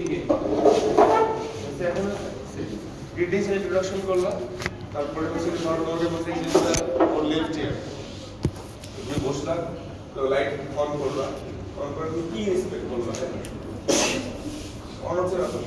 দিকে এখন গ্রিডিং side introduction করলাম, তারপরে হচ্ছে ধরো তোমাকে বলতে জিনিসটা ওর লেফট ইয়ার তুমি বসলাম, তো লাইট অন করলাম, অন করে তুমি কি এক্সপেক্ট করলাম অন হচ্ছে না তো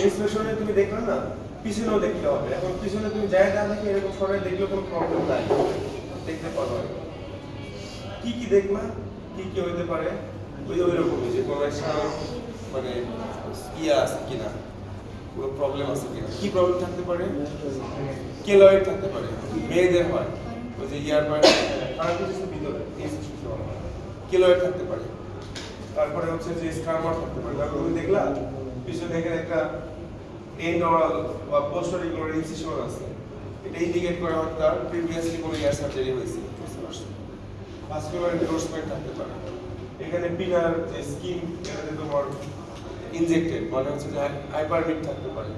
ইনস্ট্রাকশনে তুমি দেখলে না পিছনেও দেখতে হবে। এখন পিছনে তুমি যাই না দেখে এরকম সরাই দেখলেও কোনো প্রবলেম নাই, দেখতে পারো। কি কি দেখলা, কি কি হইতে পারে ওই রকমই যে কোনো একটা মানে ইয়া আছে কিনা, কোনো প্রবলেম আছে কিনা। কি প্রবলেম থাকতে পারে? কেলয়েড থাকতে পারে, মেয়েদের হয় ওই যে ইয়ার পারে ভিতরে কেলয়েড থাকতে পারে। তারপরে হচ্ছে যে স্কার্মার থাকতে পারে। তারপর তুমি দেখলা পিছনে এখানে একটা এন্ড অরাল বা পোস্ট অরিকুলার ইনসিশন আছে, এটা ইন্ডিকেট করে হয়তো তার প্রিভিয়াসলি কোনো ইয়ার সার্জারি হয়েছে। বুঝতে পারছো? ভাস্কুলার এনডোর্সমেন্ট থাকতে পারে। এখানে পিলার যে স্কিন এটাতে তোমার ইনজেক্টেড মানে হচ্ছে যে হাইপারমিট থাকতে পারে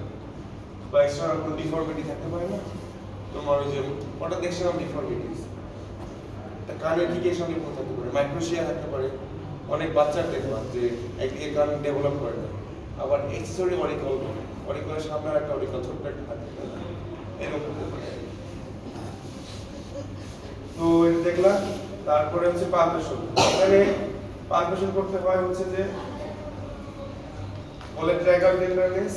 বা এক্সটার্নাল কোনো ডিফর্মিটি থাকতে পারে না তোমার ওই যে ওটা দেখছিলাম ডিফর্মিটিস। তা কানের দিকে সঙ্গে থাকতে পারে, মাইক্রোশিয়া থাকতে পারে। অনেক বাচ্চার দেখলাম যে একদিকে কান ডেভেলপ করে না, আবার এক্সেসরি অরিকল অরিকলের সামনে একটা অরিকল ছোট্ট একটা থাকতে পারে, এরকম হতে পারে। তো এটা দেখলাম। তারপরে হচ্ছে পালপেশন। এখানে পালপেশন করতে হয় হচ্ছে যে বলে ট্রাইগাল টেন্ডারনেস,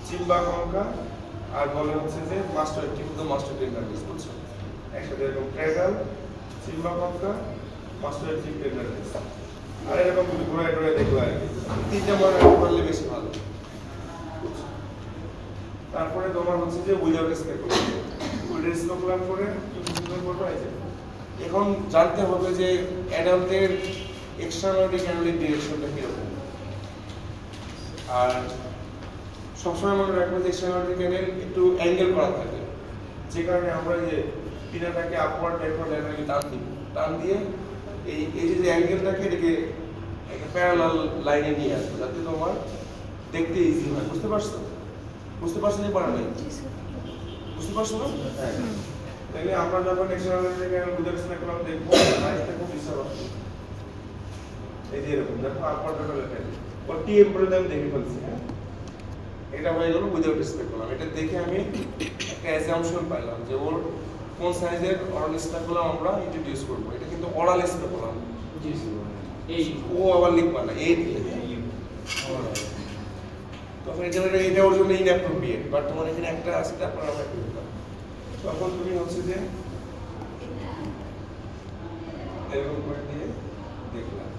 চিম্বা কঙ্কা, আর বলে হচ্ছে যে মাস্টার টিপুদো মাস্টার টেন্ডারনেস। বুঝছো? একসাথে এরকম ট্রাইগাল, চিম্বা কঙ্কা, মাস্টার টিপ টেন্ডারনেস। আর এরকম ঘুরে ঘুরে দেখলো আর কি। তিনটা মনে করলে বেশি ভালো। তারপরে তোমার হচ্ছে যে উইদাউট স্পেকুলাম, উইদাউট স্পেকুলাম করে কি করবে আছে। এখন জানতে হবে যে অ্যাডাল্টের এক্সট্রানোডিক ক্যানোলিক ডিরেকশনটা কিরকম। আর সবসময় মনে রাখবো যে এক্সট্রানোডিক ক্যানেল একটু অ্যাঙ্গেল করা থাকে, যে কারণে আমরা যে পিনাটাকে আপওয়ার্ড ব্যাকওয়ার্ড ল্যাটারালি টান দিয়ে এই যে অ্যাঙ্গেলটাকে এটাকে একটা প্যারালাল লাইনে নিয়ে আসবো যাতে তোমার দেখতে ইজি হয়। বুঝতে পারছো? বুঝতে পারছো যে পারা নাই? বুঝতে পারছো না? হ্যাঁ। তাহলে আমরা যখন এক্সট্রানোডিক ক্যানেল উইদাউট স্পেকুলাম দেখবো, লাইটটা খুব ডিস্টার্ব হবে। এই যে এরকম দেখো আপওয়ার্ড ব্যাকওয়ার্ড ল্যাটারালি ওর টি এমপ্লয়েড আমি দেখে ফেলছি। হ্যাঁ, এটা হয়ে গেল উইদাউট স্পেকুলাম। এটা দেখে আমি একটা অ্যাজাম্পশন পাইলাম যে ওর কোন সাইজের অরাল স্পেকুলাম আমরা ইন্ট্রোডিউস করব। এটা কিন্তু অরাল স্পেকুলাম। এই ও আবার লিখবা না এই দিয়ে তখন এটা ওর জন্য ইনঅ্যাপ্রোপ্রিয়েট, বাট তোমার এখানে একটা আছে তারপর আমরা একটু দিলাম। তখন তুমি হচ্ছে যে এরকম করে দিয়ে দেখলাম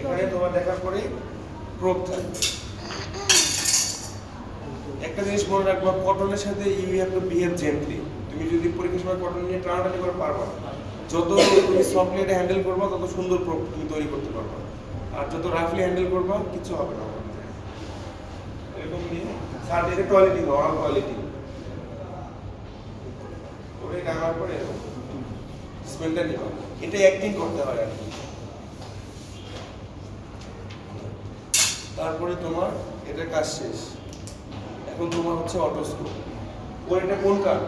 এখানে তোমার দেখার পরে প্রোব থাকবে। একটা জিনিস মনে রাখবা, কটনের সাথে you have to behave gently. তুমি যদি পরীক্ষার সময় কটন নিয়ে টানাটানি করে পারবা, যত তুমি সফটলি হ্যান্ডেল করবা তত সুন্দর প্রোব তুমি তৈরি করতে পারবা। আর যত রাফলি হ্যান্ডেল করবা কিছু হবে না। এরকম নিয়ে সার্জারি কোয়ালিটি অরাল কোয়ালিটি ওরে ডাঙার পরে স্মেলটা নিবা। এটা অ্যাক্টিং করতে হয় আর কি। তারপরে তোমার এটার কাজ শেষ। এখন তোমার হচ্ছে অটোস্কোপ। ওর এটা কোন কান?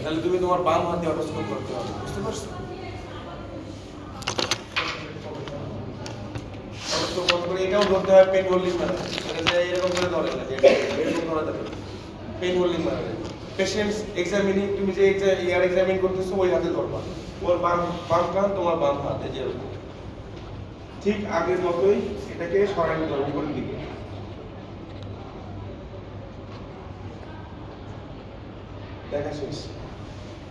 তাহলে তুমি তোমার বাম হাতে অটোস্কোপ করতে হবে। বুঝতে পারছো? অটোস্কোপ বন্ধ করে এটাও ধরতে হয় পেন হোল্ডিং মানে এটা এরকম করে ধরে না, এরকম ধরা যাবে পেন হোল্ডিং মানে। পেশেন্টস এক্সামিনিং তুমি যে ইয়ার এক্সামিন করতেছো ওই হাতে ধরবা। ওর বাম কান তোমার বাম হাতে যেরকম ঠিক আগের মতোই এটাকে সরাই নিতে হবে উপরের দিকে। দেখা শেষ।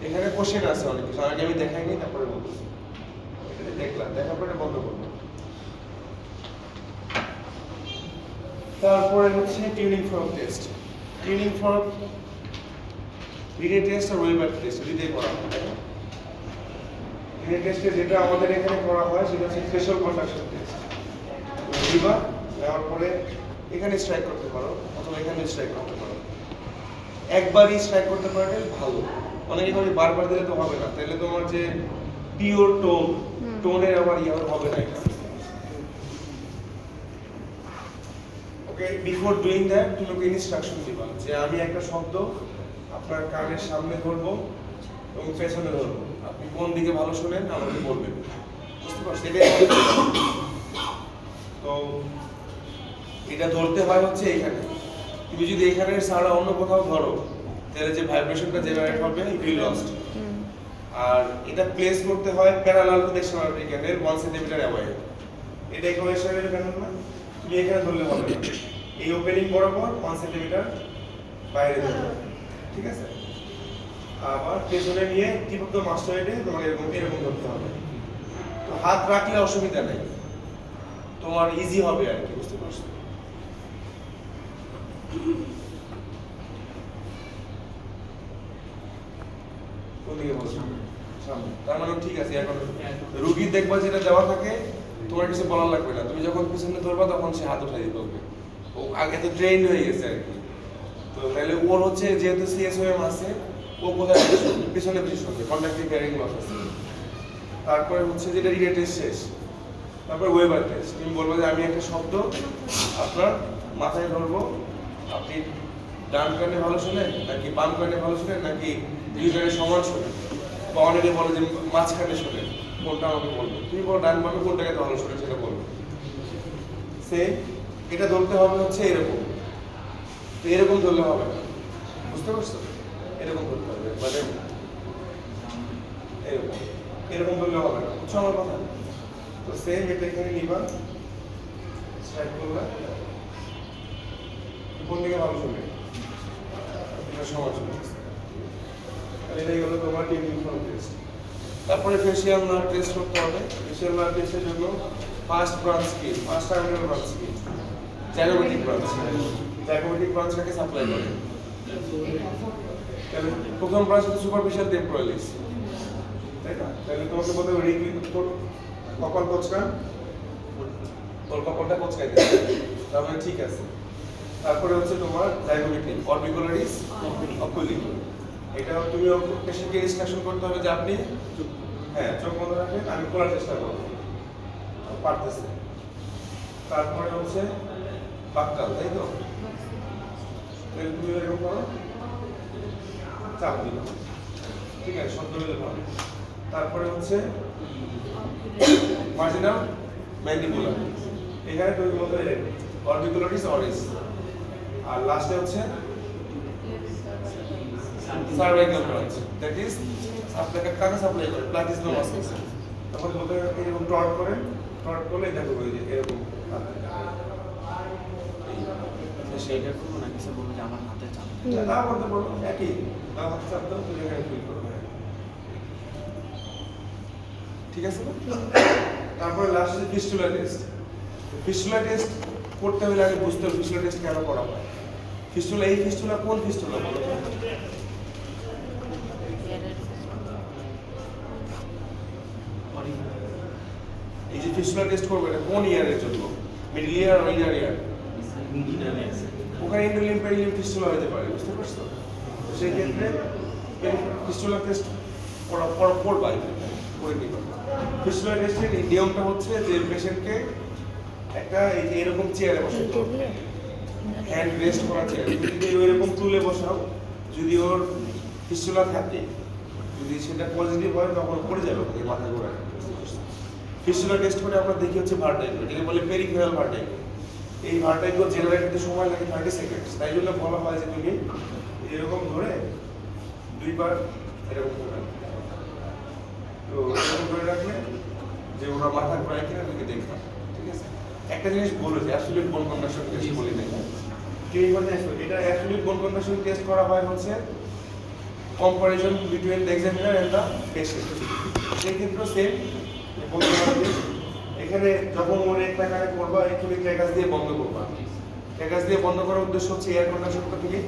এখানে কোশ্চেন আছে অনেক কিছু, আগে আমি দেখাইনি তারপরে বলছি। এটা দেখলাম, দেখার পরে বন্ধ করবো। তারপরে হচ্ছে tuning fork test. Tuning fork রিডে টেস্ট আর ওয়েবার টেস্ট দুইটাই করা হয়। রিডে টেস্টে যেটা আমাদের এখানে করা হয় সেটা হচ্ছে ফেশিয়াল কন্ডাকশন টেস্ট। দিবা, দেওয়ার পরে এখানে স্ট্রাইক করতে পারো অথবা এখানে স্ট্রাইক করতে পারো। একবারই স্ট্রাইক করতে পারলে ভালো। অনেকে ভাবে বারবার দিলে তো হবে না, তাহলে তোমার যে পিওর টোনের আবার ইয়ে হবে না। এটা ওকে বিফোর ডুইং দ্যাট তুমি ওকে ইনস্ট্রাকশন দিবা যে আমি একটা শব্দ আপনার কানের সামনে ধরবো এবং পেছনে ধরবো, আপনি কোন দিকে ভালো শোনেন আমাকে বলবেন, বুঝতে পারছেন? এটাই তো এটা ধরতে হয় হচ্ছে এখানে। তুমি যদি এখানে ছাড়া অন্য কোথাও ধরো তাহলে যে ভাইব্রেশনটা জেনারেট হবে ইট উইল লস্ট। আর এটা প্লেস করতে হয় parallel to the Sonari candle 1 centimetre away. এটা ইকুয়েশনের ক্যান্ডেল না, তুমি এখানে ধরলে হবে না, এই ওপেনিং বরাবর 1 সেন্টিমিটার বাইরে ধরবে, ঠিক আছে? আবার পেছনে নিয়ে টিপ অফ দ্য মাস্টারেটে তোমার এরকম এরকম ধরতে হবে। তো হাত রাখলে অসুবিধা নেই, তোমার ইজি হবে আর কি, বুঝতে পারছো? ওদিকে বসো সামনে, তার মানে ঠিক আছে। এখন রুগী দেখবা যেটা দেওয়া থাকে তোমার কিছু বলার লাগবে না, তুমি যখন পিছনে ধরবা তখন সে হাত উঠাই দিতে হবে। ও আগে তো ট্রেন হয়ে গেছে আর কি। তো তাহলে ওর হচ্ছে যেহেতু সিএসওএম আছে, ও কোথায় পিছনে বেশি শুনবে, কন্ডাক্টিভ হিয়ারিং লস আছে। তারপরে হচ্ছে যেটা রিলে টেস্ট শেষ, তারপর ওয়েবার টেস্ট। তুমি বলবো যে আমি একটা শব্দ আপনার মাথায় ধরবো, আপনি ডান কানে ভালো শোনেন নাকি বাম কানে ভালো শোনেন নাকি দুই কানে সমান শোনেন, বা অনেকে বলে যে মাঝখানে শোনেন, কোনটা আমাকে বলবে। তুমি বলো ডান বামে কোনটাকে ভালো শোনেন সেটা বলবে। সে এটা ধরতে হবে হচ্ছে এরকম, তো এরকম ধরলে হবে না, বুঝতে পারছো? এরকম ধরতে হবে, মানে এরকম এরকম ধরলে হবে না, বুঝছো আমার কথা? তো সেম এটা এখানে নিবা, স্ট্রাইক করবা, কোন দিকে ভালো শুনবে এটা সমান শুনবে। এটাই হলো তোমার টেকনিক টেস্ট। তারপরে ফেশিয়াল নার্ভ টেস্ট করতে হবে। ফেশিয়াল নার্ভ টেস্টের জন্য ফার্স্ট ব্রাঞ্চ কি, ফার্স্ট টার্মিনাল ব্রাঞ্চ কি, জাইগোমেটিক ব্রাঞ্চ। জাইগোমেটিক ব্রাঞ্চটাকে সাপ্লাই করে। তাহলে প্রথম ব্রাঞ্চ হচ্ছে সুপারফিশিয়াল টেম্পোরালিস, তাই না? তাহলে তোমাকে বলতে হবে কপাল কোচকান, তোর কপালটা কোচকাই দিতে, তার মানে ঠিক আছে। তারপরে হচ্ছে তোমার জাইগোমেটিক অরবিকুলারিস অকুলি। এটা তুমি পেশেন্টকে ইনস্ট্রাকশন করতে হবে যে আপনি হ্যাঁ চোখ বন্ধ রাখবেন, আমি খোলার চেষ্টা করব, পারতেছে। তারপরে হচ্ছে বাক্কাল, তাই তো? তাহলে তুমি এরকম করো, চাপ দিল, ঠিক আছে, শব্দ হলে ভালো। তারপরে হচ্ছে মার্জিনাল ম্যান্ডিবুলার, এখানে তুমি বলতে হবে অরবিকুলারিস অরিস। আর লাস্টে হচ্ছে সার্ভাইকাল ব্রাঞ্চ, দ্যাট ইজ আপনাকে কাকে সাপ্লাই করে, প্লাটিসিনো মাসেলস। তখন বলতে এরকম টর্ক করেন, টর্ক করলে দেখো ওই যে এরকম সেইটা করবো না, কিছু বলবো যে আমার হাতে চাপ না করতে বলো, একই না হাতে চাপ দাও, তুমি এখানে ফিল করবে, ঠিক আছে না? তারপরে লাস্ট হচ্ছে ফিস্টুলা টেস্ট। ফিস্টুলা টেস্ট করতে হলে আগে বুঝতে হবে ফিস্টুলা টেস্ট কেন করা হয়। ফিস্টুলা, এই ফিস্টুলা কোন ফিস্টুলা বলো তো? এই যে ফিস্টুলা টেস্ট করবে এটা কোন ইয়ারের জন্য, মিডল ইয়ার আর ইনার ইয়ার? ওখানে ইন্ডোলিম পেরিলিম ফিস্টুলা হতে পারে, বুঝতে পারছো? তো সেই ক্ষেত্রে ফিস্টুলা টেস্ট পড়বা, করে নিবা। ফিস্টুলা টেস্টের নিয়মটা হচ্ছে যে পেশেন্টকে একটা এই যে এরকম চেয়ারে বসাতে হবে, হ্যান্ড রেস্ট করা চেয়ার। যদি ওইরকম তুলে বসাও, যদি ওর ফিস্টুলা থাকে, যদি সেটা পজিটিভ হয় তখন পড়ে যাবে ওকে মাথা ঘোরায়। ফিস্টুলা টেস্ট করে আমরা দেখি হচ্ছে ভার্টাইগো, যেটা বলে পেরিফেরাল ভার্টাইগো। এই ভার্টাইগো জেনারেট হতে সময় লাগে 30 সেকেন্ড। তাই জন্য বলা হয় যে তুমি এরকম ধরে দুইবার এরকম করে রাখবে। তো এরকম করে রাখলে যে ওরা মাথা ঘোরায় কিনা তুমি দেখবা, ঠিক আছে? একটা জিনিস বলে যে অ্যাবসলিউট বোন কন্ডাকশন টেস্ট বলি না, এটা অ্যাবসলিউট বোন কন্ডাকশন টেস্ট করা হয় হচ্ছে comparison between the examiner and the patient. সেই ক্ষেত্রে সেম বলতে হবে এখানে যখন মনে একটা কানে করবা এখানে ক্যাকাস দিয়ে বন্ধ করবা। ক্যাকাস দিয়ে বন্ধ করার উদ্দেশ্য হচ্ছে এয়ার কন্ডাকশনটা তুমি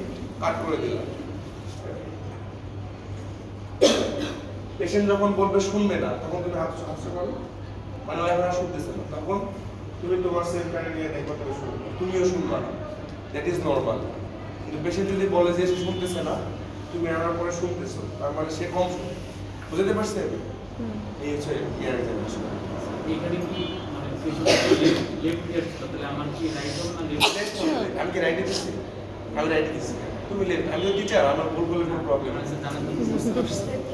কাট করে দিলা। পেশেন্ট যখন বলবে শুনবে না তখন তুমি হাত করো, মানে ওই এখন শুনতেছে না, তখন তুমি তোমার সেম কানে নিয়ে দেখবা তুমি শুনবে, তুমিও শুনবা না, দ্যাট ইজ নরমাল। কিন্তু পেশেন্ট যদি বলে যে সে শুনতেছে না, তুমি আনার পরে শুনতেছো, তার মানে সে কম শুনে, বুঝতে পারছে? এই হচ্ছে ইয়ার এক্সামিনেশন। এখানে কি মানে লেফট টেস্ট তাহলে আমার কি রাইট হবে না লেফট? কি রাইটে দিচ্ছি? আমি রাইটে দিচ্ছি। তুমি লেফট, আমি তো টিচার, আমার ভুল বলে কোনো প্রবলেম মানে আছে। স্যার জানার জন্য